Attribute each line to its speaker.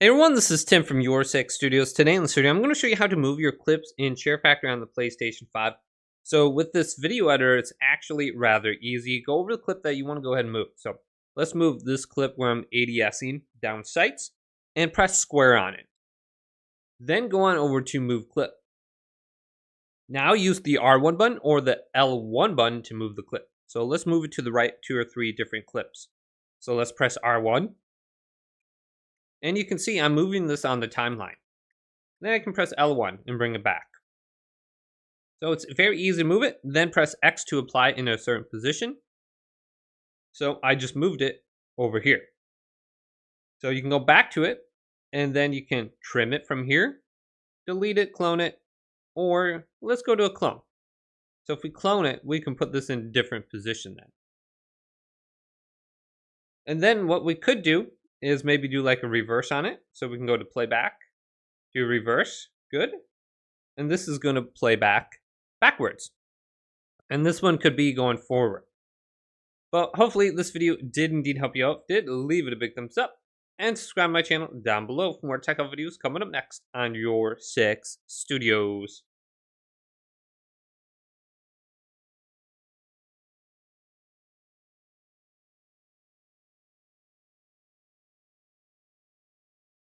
Speaker 1: Hey everyone, this is Tim from Your Six Studios. Today in the studio, I'm going to show you how to move your clips in ShareFactory on the PlayStation 5. So with this video editor, it's actually rather easy. Go over the clip that you want to go ahead and move. So let's move this clip where I'm ADSing down sites and press square on it. Then go on over to move clip. Now use the R1 button or the L1 button to move the clip. So let's move it to the right 2 or 3 different clips. So let's press R1. And you can see I'm moving this on the timeline. Then I can press L1 and bring it back. So it's very easy to move it. Then press X to apply in a certain position. So I just moved it over here. So you can go back to it and then you can trim it from here, delete it, clone it, or let's go to a clone. So if we clone it, we can put this in a different position then. And then what we could do is maybe do like a reverse on it. So we can go to playback, do reverse, good. And this is going to play backwards. And this one could be going forward. But hopefully this video did indeed help you out. Did leave it a big thumbs up. And subscribe to my channel down below for more tech videos coming up next on Your Six Studios.